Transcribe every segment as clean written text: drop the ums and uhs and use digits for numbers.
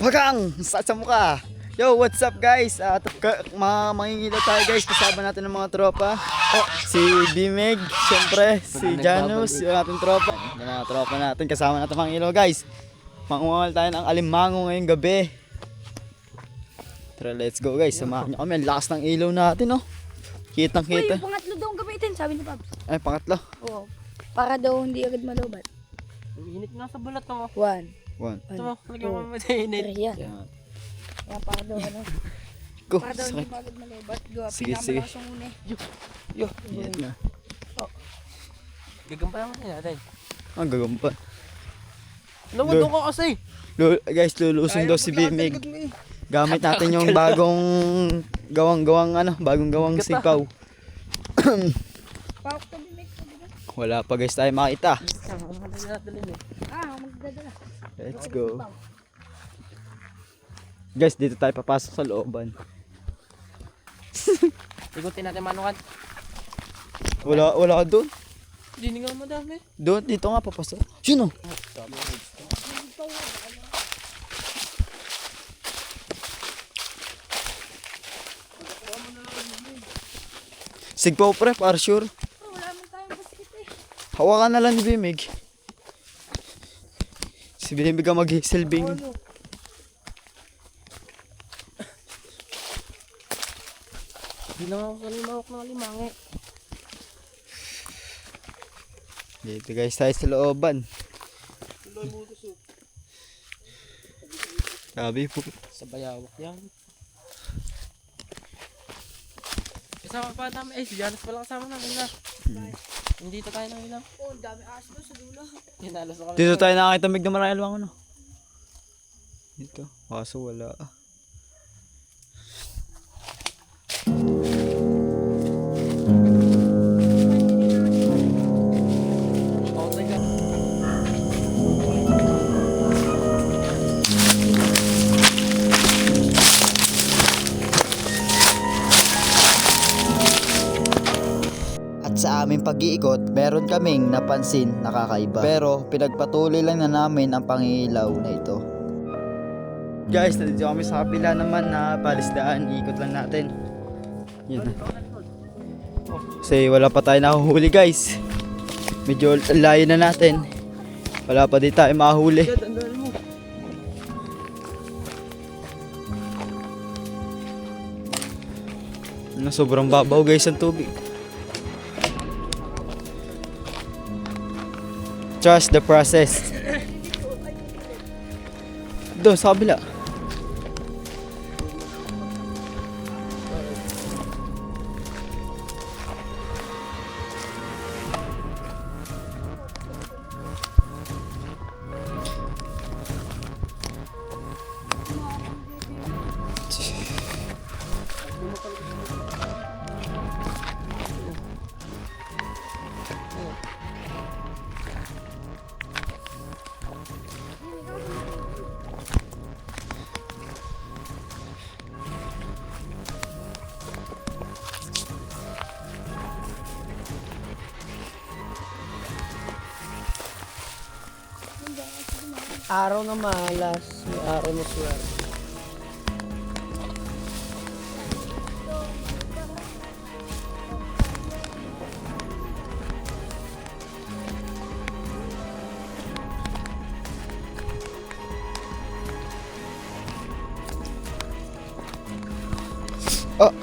Hagang! Sa mukha! Yo, what's up guys? Mangingilaw tayo guys. Kasama natin ng mga tropa. Si Bimeg, syempre. Si Janus, yung ating tropa. Yung mga tropa natin. Kasama natin mangingilaw guys. Mangungal tayo ng alimango ngayong gabi. Tara, let's go guys. Samahan nyo kami. Ang lakas ng ilaw natin, oh. Kitang kita. Uy, pangatlo daw ang gamitin, sabi ni Pabs. Ay, pangatlo. Oo. Para daw hindi agad malobat. Init nga sa bulat mo. 1. One. Ito mo, lagyan mo naman sa init. 3 yan. Yan. Yan, para daw ano. Go. Para daw Sakit. hindi agad malobat. Gawa, Sige, sige. pinakamalakas ang una. Yo. Yan na. Gagamba naman natin. Ang gagamba. Lumundong ko kasi. Guys, lulusong daw si Bimeg. Gamit natin yung bagong gawang sipaw. Pawak to bimig. Wala pa guys tayo makita. Magdadala. Let's go. Guys, dito tayo papasok sa looban. Ikutin natin manukan. Wala ka doon. Hindi nga madami. Doon, dito nga papasok. Sino? Sigpaw pre, para sure. Wala man tayong basket eh. Hawakan na lang ni Bimig. Si Bimig ang maghisilbing. Hindi na ako kalimawak ng limangi. Dito guys tayo sa looban. Sabi po. Sa bayawak yan. Kasama pa namin. Si Janus pala kasama namin na. Hindi tayo nang ilang. Oh, ang dami aso doon sa dulo. Hinalos ako. Dito tayo nakakita mig na marami lang ano. Dito. Kaso wala. Oh, tayo. At sa aming pag-iikot, meron kaming napansin na kakaiba. Pero pinagpatuloy lang na namin ang pangilaw na ito. Guys, nandito kami sa kapila naman na palisdaan. Iikot lang natin. Yun na. Kasi wala pa tayo nahuhuli guys. Medyo layo na natin. Wala pa di tayo mahuli. Sobrang babaw guys ang tubig. Trust the process. Doon sa kabila. Araw na malas. May araw na swerte. Oh.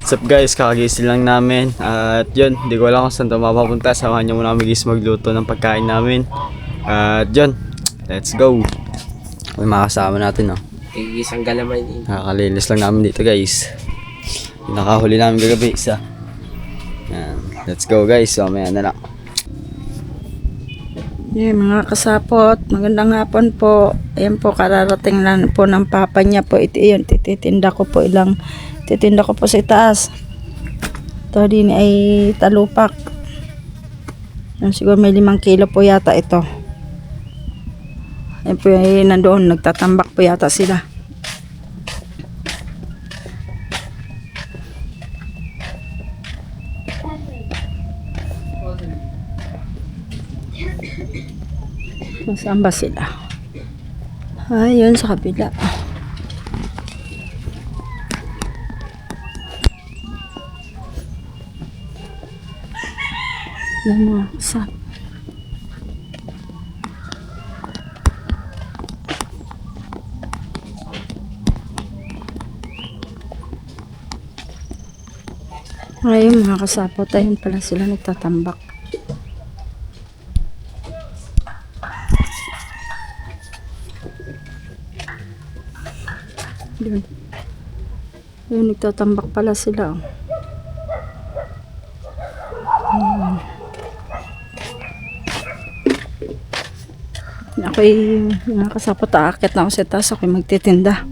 What's up guys, kakagising lang namin. At yun, hindi ko alam kung saan ito mapapunta. Samahan nyo muna kami guys magluto ng pagkain namin. At yun, let's go. May makasama natin, oh. Isang galamay din. Nakakalinis lang namin dito guys. Yung nakahuli namin kagabi, isa. Yan. Let's go guys, so may na lang. Mga kasapot, magandang hapon po. Ayan po, kararating lang po ng papa niya po. Ito yun, titinda ko po sa itaas. Ito din ay talupak. Siguro may 5 kilo po yata ito. Ayan po yung nandoon, nagtatambak po yata sila. Nasaan ba sila? Ayun, sa kabila. Yan mga kasap. Ayun mga kasapot, ayun pala sila nagtatambak. Yun. Ayun, nagtatambak pala sila. Ako'y mga kasapot, aakit na ako sa taas, ako'y magtitinda.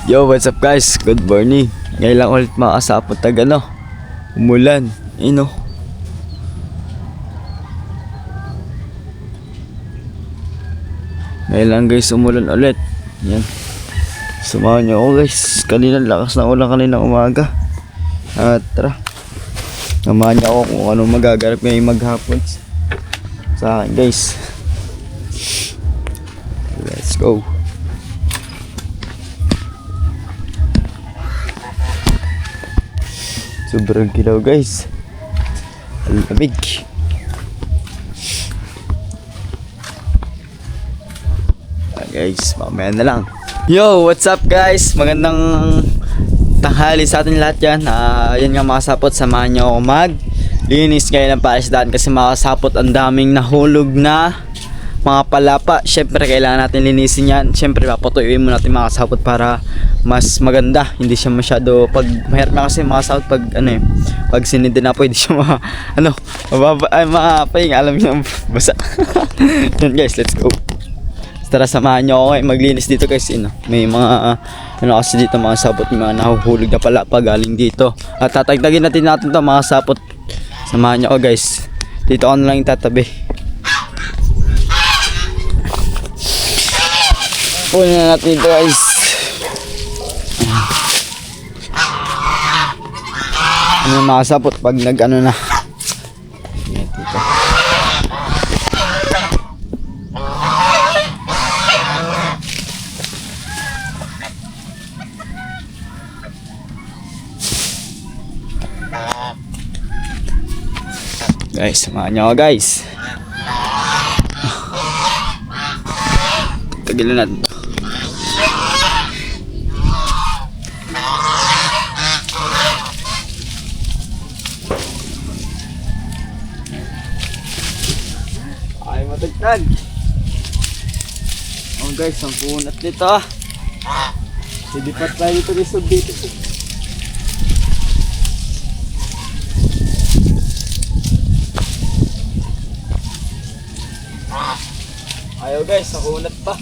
Yo, what's up guys? Good morning. Ngayon lang ulit makasapot tag umulan. Ngayon lang guys, umulan ulit. Yan. Samahan niyo ako guys. Kanina lakas ng ulan kanina umaga. At tara. Samahan niyo ako kung anong magaganap ngayong maghapon sa akin guys. Let's go. Sobrang kilaw guys. Ang lamig. Guys, mamaya na lang. Yo, what's up guys? Magandang tanghali sa atin lahat yan. Yan nga mga sapot, samahan nyo ako maglinis ngayon ng paisdaan kasi mga sapot ang daming nahulog na mga palapa. Syempre kailangan natin linisin yan. Syempre papatuyuin mo natin mga sapot para mas maganda. Hindi siya masyado pag mahirap na kasi mga sapot pag pag sinindi na po hindi siya mapapahing, alam niyo basa. Yan guys, let's go. Tara, samahan nyo ako maglinis dito guys. May mga kasi dito mga sapot, may mga nahuhulog na palapa galing dito. At tatagtagin natin to mga sapot. Samahan nyo ako guys. Dito ako na lang tatabi. Punin na natin ito guys. Mga sapot pag na dito. Guys, samahan nyo ako guys. Tagilan natin to. Ay, matagtag. Oh guys, ang punat nito. Sidipat tayo dito dito. Ayaw guys, nakunat pa.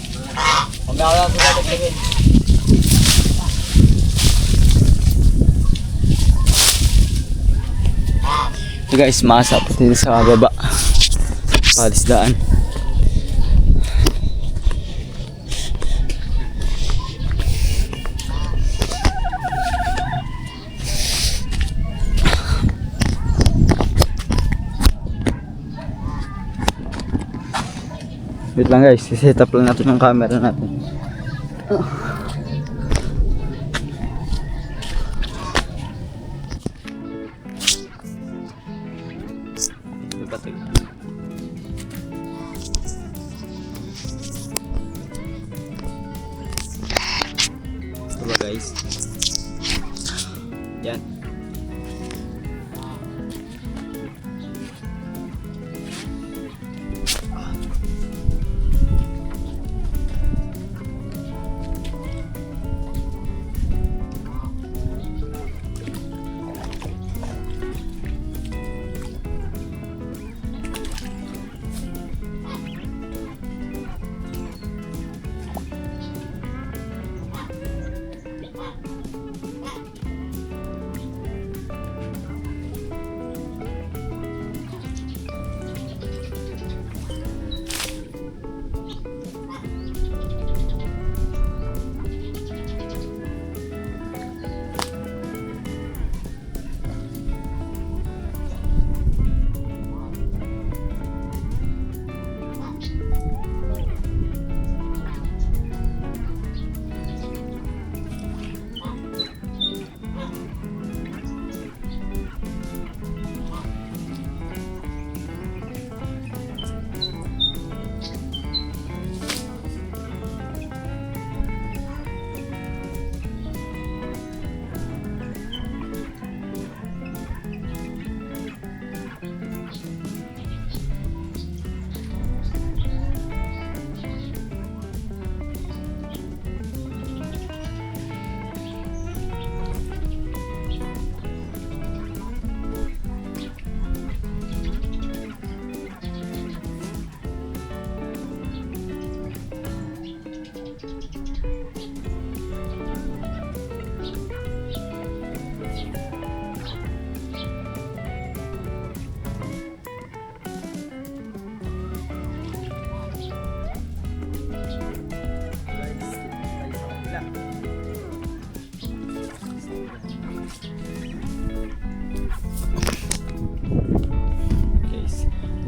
Mamaya ko lang sila tagtagin. Ito guys, masapot dito sa baba. Palisdaan. Wait lang guys, set up lang natin yung camera natin. Diba guys? Yan.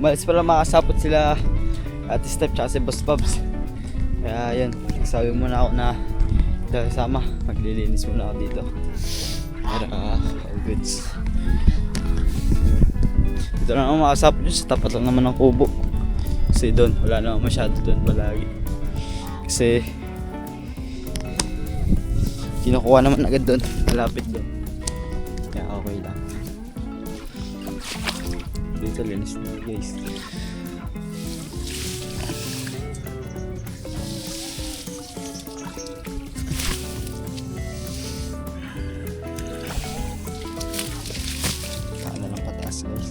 Umalis pala makasapot sila Ate Steph tsaka si Boss Bobs. Kaya yun, nagsabi muna ako na kasama, maglilinis muna ako dito para all goods. Dito lang ako makasapot yun, sa tapat lang naman ng kubo. Kasi doon, wala naman masyado doon palagi. Kasi kinukuha naman agad doon, malapit doon. Kaya okay lang. Dito linis na guys. Paano lang pataas guys.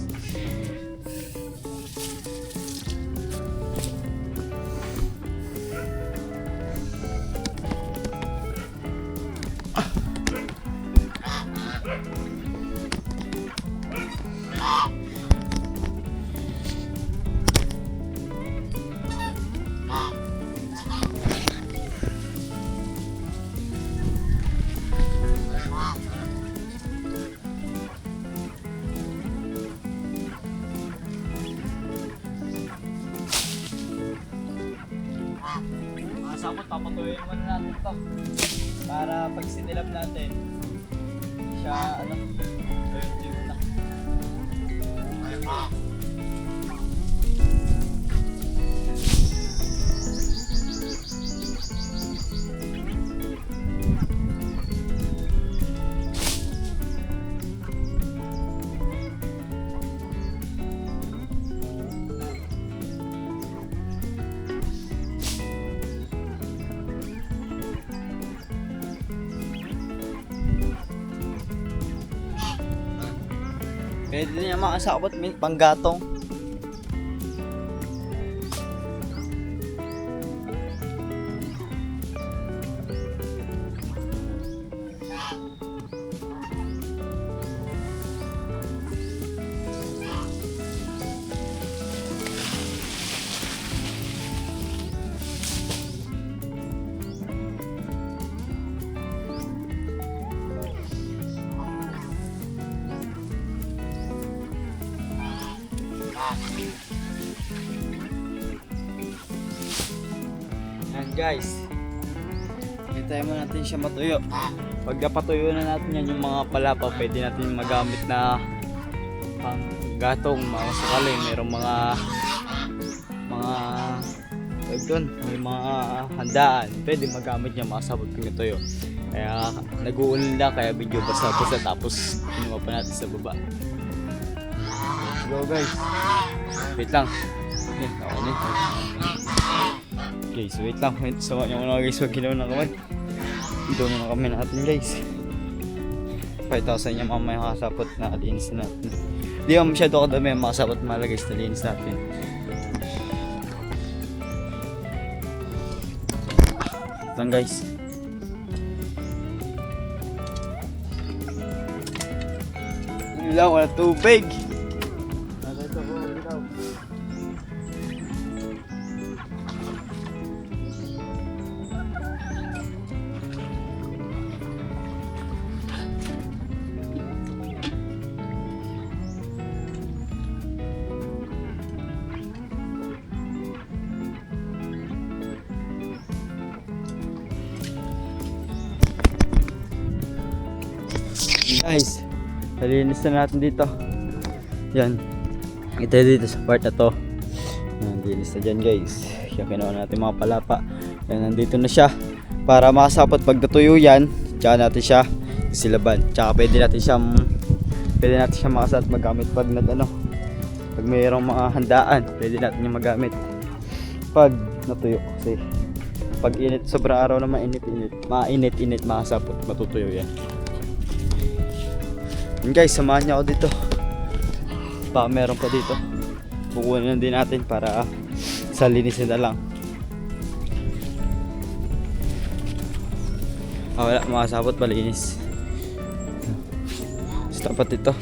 Sapot, papatuloy naman natin ito para pag sinilap natin siya tuyot na. Pwede niya makasakot panggatong. Yan guys, hintayin mo natin siya matuyo. Pag napatuyo na natin yan, yung mga palapa pwede natin magamit na pang gatong, mga sakali mayroong mga doon, may mga handaan, pwede magamit niya, makasabot kung ituyo. Kaya nag-uulin lang, kaya medyo basa-basa, tapos kinuha pa natin sa baba. Let's go guys. Wait lang. Okay na. Okay, so wait lang. Sama niyo muna guys, wag ginawa ng kamay. Dito muna kami natin guys. 5,000 yung mamaya kasapot na alinis natin. Hindi ako masyado kadami yung makasapot mahal guys na linis natin. Ito lang guys. Hindi lang, wala tubig. Guys, nalinis na natin dito. Yan. Ito dito sa part na to. Yan, linis na dyan guys. Kaya kinuha natin mga palapa. Yan, nandito na siya. Para makasapot pag natuyo yan, tsaka natin siya silaban. Tsaka pwede natin siya makasat magamit pag pag mayroong mga handaan, pwede natin yung magamit pag natuyo. Kasi pag init, sobrang araw na mainit, makasapot, matutuyo yan. And guys, samahan niyo ako dito. Baka meron pa dito. Bukunin din natin para sa linisin na lang. Wala, makasabot, malinis. Sa tapat ito.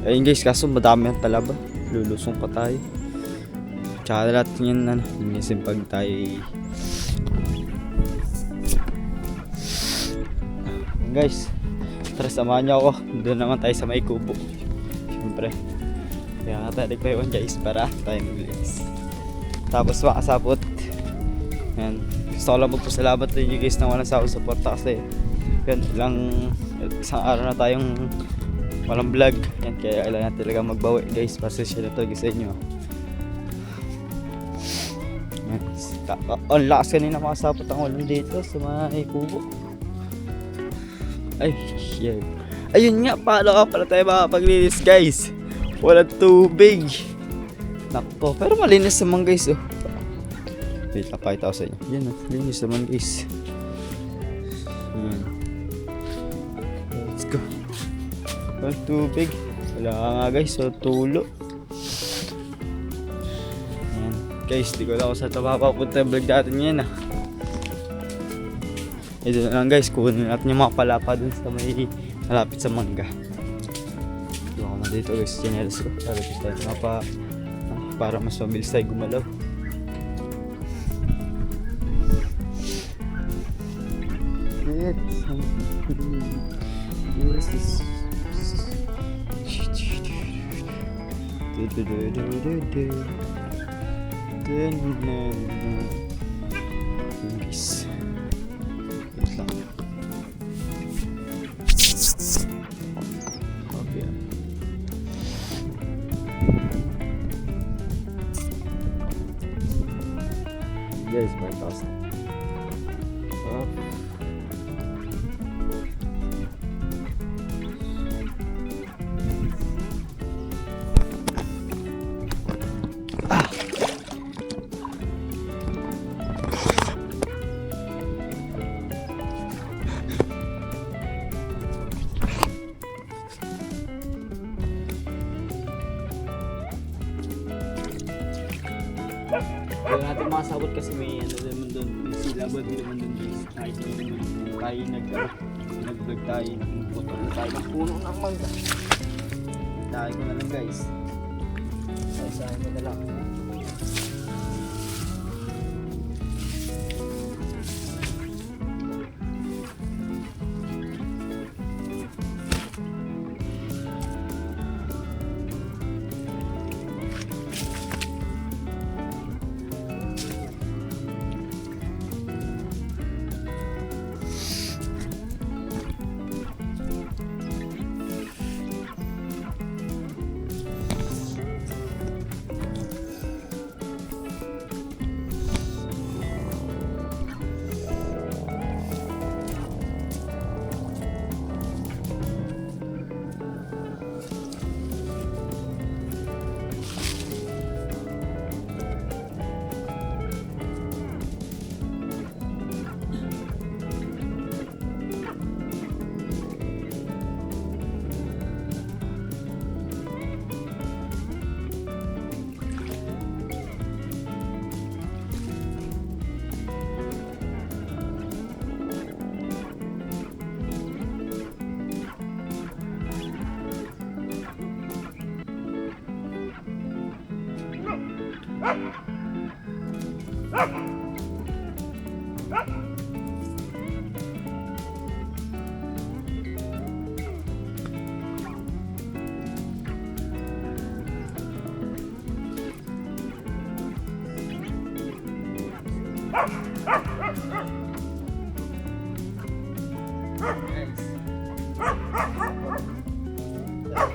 Ayun guys, kaso madami ang talaba. Lulusong pa tayo. Tsaka lahat yan, linisin pag tayo. Guys, tara samahan niyo ako. Doon naman tayo sa may kubo. Siyempre. Kaya nga tayo nagpayawan guys para tayo maglinis. Tapos makasabot. Yan. Gusto ko lang magpasalamat sa inyo guys na walang sawang suporta kasi yan, isang araw na tayong walang vlog. Yan, kaya kailangan talaga magbawi guys. Pasensya na to guys sa inyo. Yan. Ang lakas kanina makasabot ang ulan dito sa may kubo. Ay, shit. Ayun nga, paano ka pala tayo makapaglinis guys? Walang tubig. Nakpo, pero malinis naman guys oh. Wait, napakita ko sa inyo. Yan oh, linis naman guys. Let's go. Walang tubig. Wala ka nga guys, so tulo. Yan. Guys, di ko lang kung saan ito mapapunta yung vlog natin yan ah. Ito na lang guys, kunin natin yung mga palapa dun sa may malapit sa mangga. Doon ako na dito guys, chinelas ko. Sabi ko tayo para mas mabilis tayo gumalaw. Guys. Wait lang. Okay. Yes, 5,000. Oh. Kaya natin makasabot kasi may ano naman doon, may silabot din naman doon guys. Kahit yung tayo nag-vlog tayo, putol na tayo ng puno ng mangga. Tayo ko na lang guys. Sasahin ko na lang.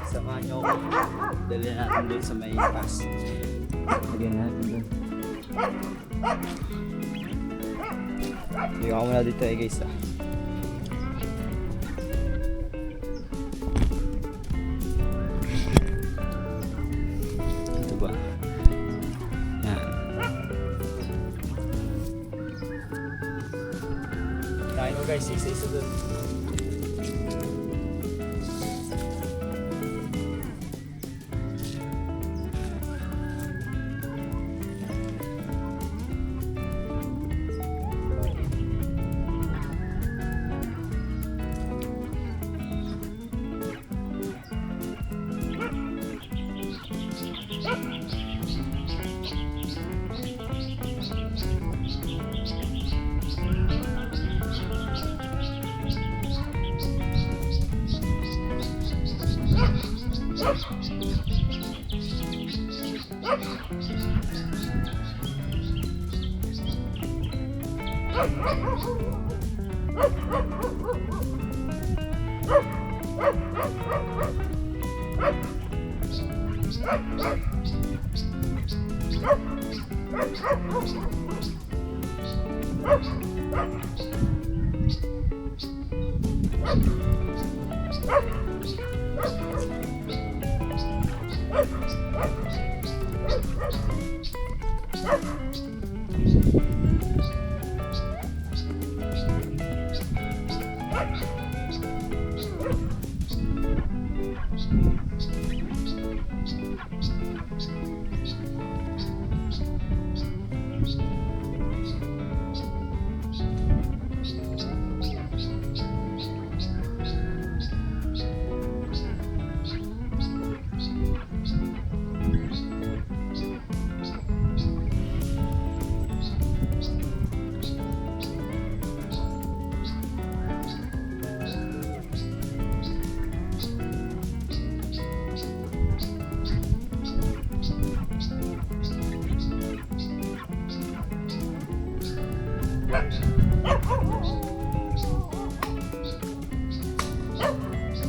Samahan nyo ako. Dali natin doon sa may pass. Lagyan natin doon. Lagyan ko muna dito guys ah. Ito ba? Yan. Kain mo guys, isa-isa doon.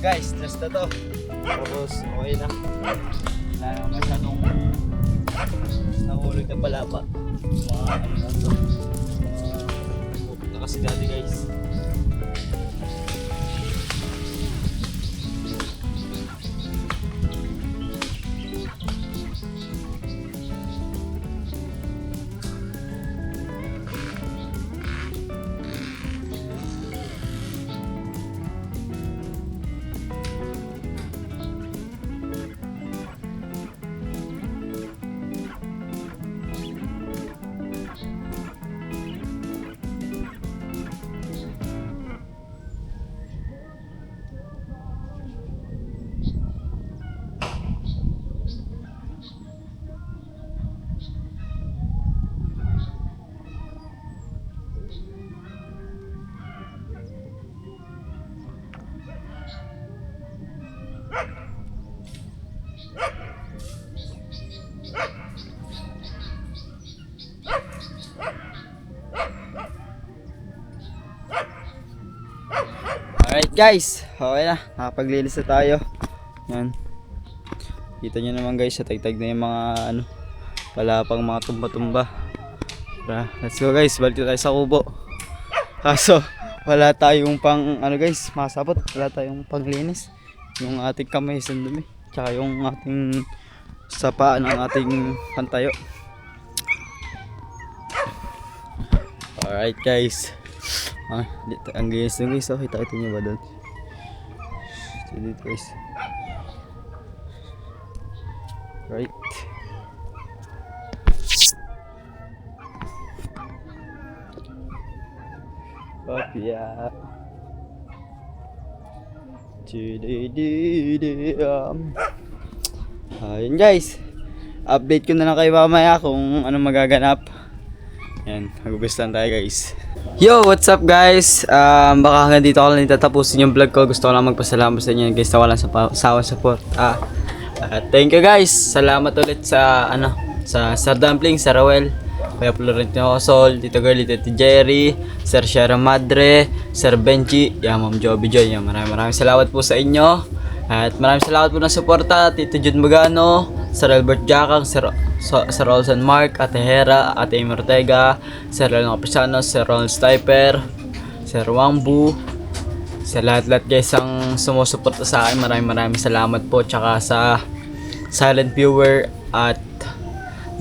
Guys, last na to. Tapos okay na. Wala na masyadong nahulog na palapa. Mga ano na to. Pupunta kasi dati guys. Alright guys, okay na, nakapaglilis na tayo. Yan. Kita nyo naman guys, tagtag na yung mga ano, palapang mga tumba-tumba. Tara, let's go guys, balik na tayo sa kubo. Kaso, wala tayong pang ano guys, masabot, wala tayong panglinis. Yung ating kamay sandumi, tsaka yung ating sapa ng ating pantayo. Alright guys. Dito, ang linis ng guys, okay, kita nyo ba doon? So dito guys. Right. Papia. Ayun guys. Update ko na lang kayo mamaya kung ano magaganap. Yan, mag-ubis lang tayo guys. Yo, what's up guys? Baka hanggang dito ko lang tatapusin yung vlog ko. Gusto ko lang magpasalamat sa inyo guys na walang sawa support. Thank you guys. Salamat ulit sa sa Sir Dumpling, Sir Rowel, Kuya Florentino Osol, Tito Girlie, Tito Jerry, Sir Sierra Madre, Sir Benji, Ma'am Joby Joy. Maraming salamat po sa inyo. At maraming salamat po ng suporta, Tito Jun Magano, Sir Albert Jacang, Sir Olson Mark, Ate Hera, Ate Amy Ortega, Sir Leon Capisano, Sir Ronald Stiper, Sir Wangbu, sa lahat-lahat guys ang sumusuporta sa akin. Maraming salamat po, tsaka sa silent viewer at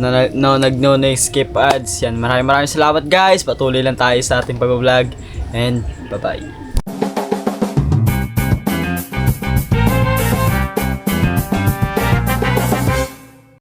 nag-skip ads. Yan, maraming salamat guys. Patuloy lang tayo sa ating pag-vlog and bye-bye.